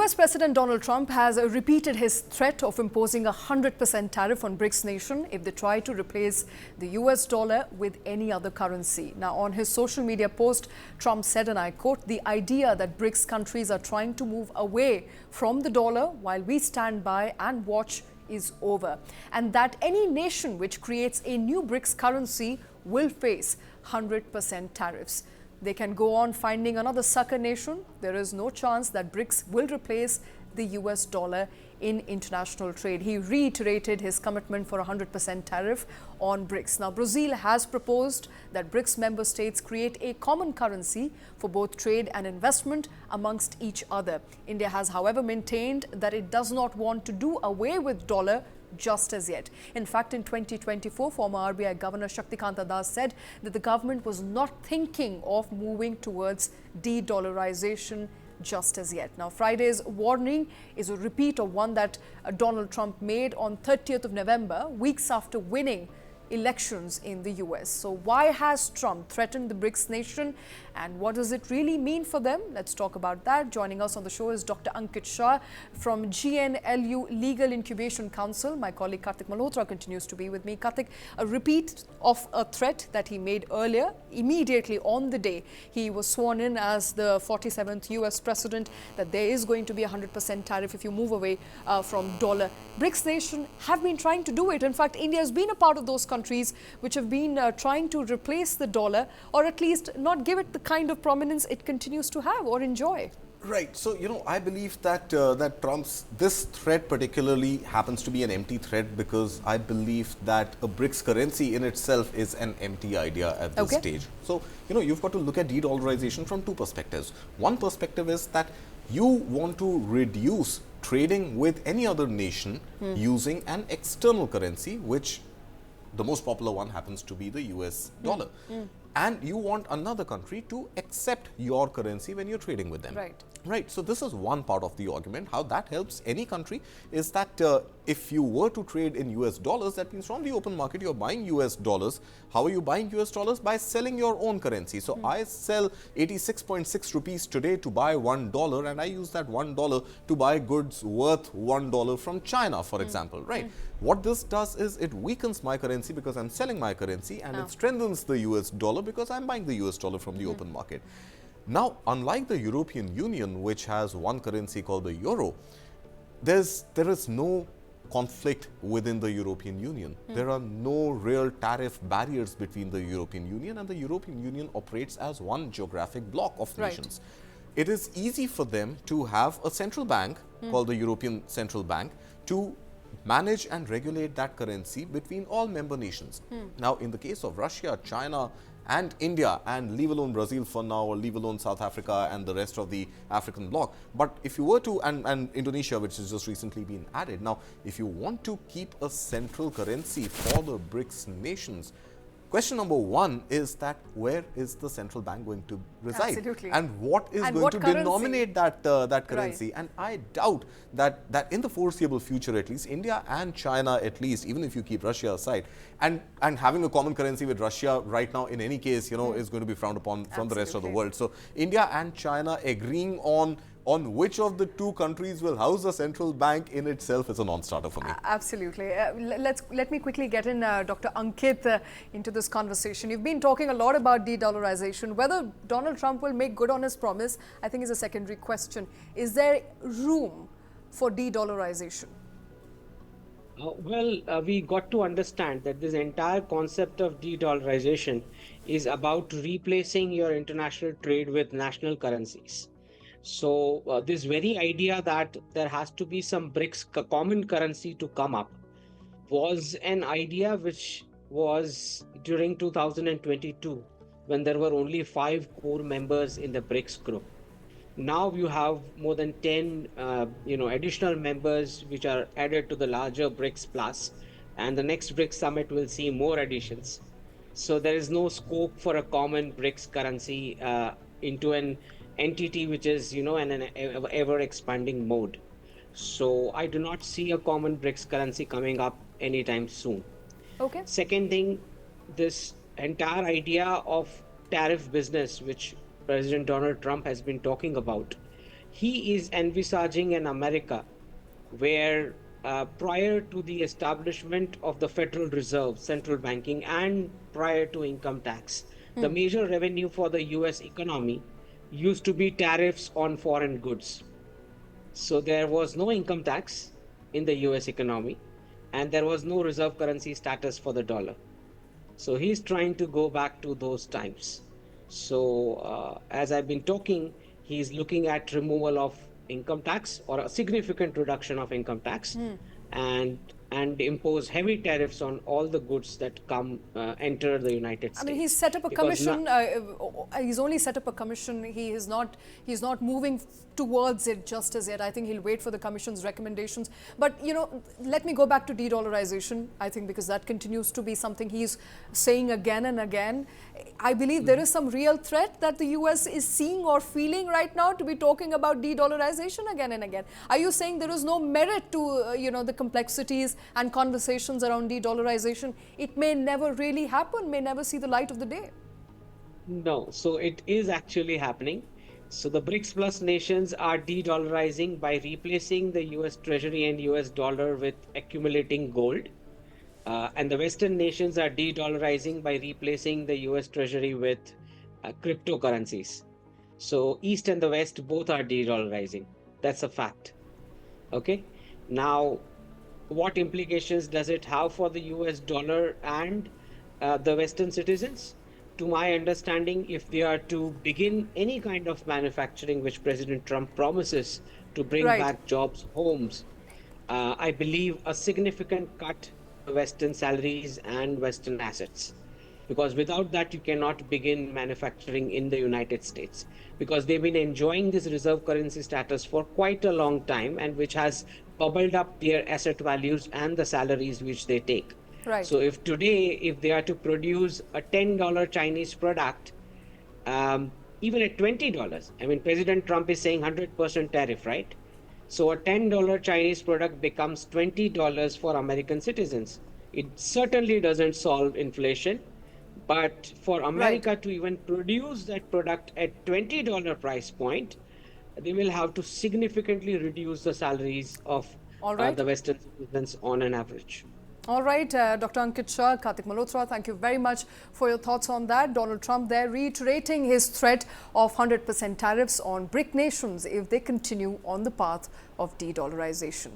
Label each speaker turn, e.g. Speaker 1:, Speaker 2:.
Speaker 1: US President Donald Trump has repeated his threat of imposing a 100% tariff on BRICS nations if they try to replace the US dollar with any other currency. Now, on his social media post, Trump said, and I quote, "The idea that BRICS countries are trying to move away from the dollar while we stand by and watch is over, and that any nation which creates a new BRICS currency will face 100% tariffs. They can go on finding another sucker nation. There is no chance that BRICS will replace the US dollar in international trade." He reiterated his commitment for a 100% tariff on BRICS. Now, Brazil has proposed that BRICS member states create a common currency for both trade and investment amongst each other. India has, however, maintained that it does not want to do away with dollar just as yet. In fact, in 2024, former RBI Governor Shaktikanta Das said that the government was not thinking of moving towards de-dollarization just as yet. Now, Friday's warning is a repeat of one that Donald Trump made on 30th of November, weeks after winning elections in the US. So why has Trump threatened the BRICS nation, and what does it really mean for them? Let's talk about that. Joining us on the show is Dr. Ankit Shah from GNLU Legal Incubation Council. My colleague Karthik Malhotra continues to be with me. Karthik, a repeat of a threat that he made earlier, immediately on the day he was sworn in as the 47th US president, that there is going to be a 100% tariff if you move away from dollar. BRICS nation have been trying to do it. In fact, India has been a part of those countries which have been trying to replace the dollar, or at least not give it the kind of prominence it continues to have or enjoy.
Speaker 2: Right. So, I believe that that Trump's this threat particularly happens to be an empty threat, because I believe that a BRICS currency in itself is an empty idea at this stage. So, you've got to look at de-dollarization from two perspectives. One perspective is that you want to reduce trading with any other nation using an external currency, which the most popular one happens to be the US dollar. And you want another country to accept your currency when you're trading with them. Right. So this is one part of the argument. How that helps any country is that if you were to trade in US dollars, that means from the open market you're buying US dollars. How are you buying US dollars? By selling your own currency. So I sell 86.6 rupees today to buy $1, and I use that $1 to buy goods worth $1 from China, for example. Right. What this does is it weakens my currency because I'm selling my currency, and it strengthens the US dollar because I'm buying the US dollar from the open market. Now, unlike the European Union, which has one currency called the euro, there is no conflict within the European Union. There are no real tariff barriers between the European Union, and the European Union operates as one geographic bloc of nations. It is easy for them to have a central bank called the European Central Bank to manage and regulate that currency between all member nations. Now, in the case of Russia, China and India, and leave alone Brazil for now, or leave alone South Africa and the rest of the African bloc. But if you were to, and Indonesia, which has just recently been added. Now, if you want to keep a central currency for the BRICS nations, question number one is that where is the central bank going to reside? And what is going to denominate that currency? And I doubt that in the foreseeable future, at least, India and China, at least, even if you keep Russia aside, and having a common currency with Russia right now, in any case, is going to be frowned upon from the rest of the world. So India and China agreeing on which of the two countries will house a central bank in itself is a non-starter for me.
Speaker 1: Absolutely. Let me quickly get in Dr. Ankit into this conversation. You've been talking a lot about de-dollarization. Whether Donald Trump will make good on his promise, I think, is a secondary question. Is there room for de-dollarization?
Speaker 3: We got to understand that this entire concept of de-dollarization is about replacing your international trade with national currencies. So this very idea that there has to be some BRICS common currency to come up was an idea which was during 2022, when there were only 5 core members in the BRICS group. Now you have more than 10 additional members which are added to the larger BRICS plus, and the next BRICS summit will see more additions. So there is no scope for a common BRICS currency into an entity which is in an ever expanding mode. So I do not see a common BRICS currency coming up anytime soon. Second thing, this entire idea of tariff business which President Donald Trump has been talking about he is envisaging an America where prior to the establishment of the Federal Reserve, central banking, and prior to income tax, the major revenue for the US economy used to be tariffs on foreign goods. So there was no income tax in the US economy, and there was no reserve currency status for the dollar. So he's trying to go back to those times. So as I've been talking, he's looking at removal of income tax or a significant reduction of income tax, and impose heavy tariffs on all the goods that come enter the United States.
Speaker 1: I mean, he's set up a commission. He's only set up a commission. He's not moving towards it just as yet. I think he'll wait for the commission's recommendations. But let me go back to de-dollarization. I think because that continues to be something he's saying again and again. I believe there is some real threat that the US is seeing or feeling right now to be talking about de-dollarization again and again. Are you saying there is no merit to the complexities and conversations around de-dollarization? It may never really happen, may never see the light of the day.
Speaker 3: No, so it is actually happening. So the BRICS plus nations are de-dollarizing by replacing the US Treasury and US dollar with accumulating gold. And the Western nations are de-dollarizing by replacing the US Treasury with cryptocurrencies. So East and the West both are de-dollarizing. That's a fact. Okay. Now, what implications does it have for the US dollar and the Western citizens? To my understanding, if they are to begin any kind of manufacturing, which President Trump promises to bring back jobs, homes, I believe a significant cut to Western salaries and Western assets. Because without that, you cannot begin manufacturing in the United States. Because they've been enjoying this reserve currency status for quite a long time, and which has bubbled up their asset values and the salaries which they take.
Speaker 1: Right.
Speaker 3: So if today, if they are to produce a $10 Chinese product, even at $20, I mean, President Trump is saying 100% tariff, right? So a $10 Chinese product becomes $20 for American citizens. It certainly doesn't solve inflation, but for America to even produce that product at $20 price point, they will have to significantly reduce the salaries of the Western citizens on an average.
Speaker 1: All right, Dr. Ankit Shah, Karthik Malhotra, thank you very much for your thoughts on that. Donald Trump there reiterating his threat of 100% tariffs on BRIC nations if they continue on the path of de-dollarization.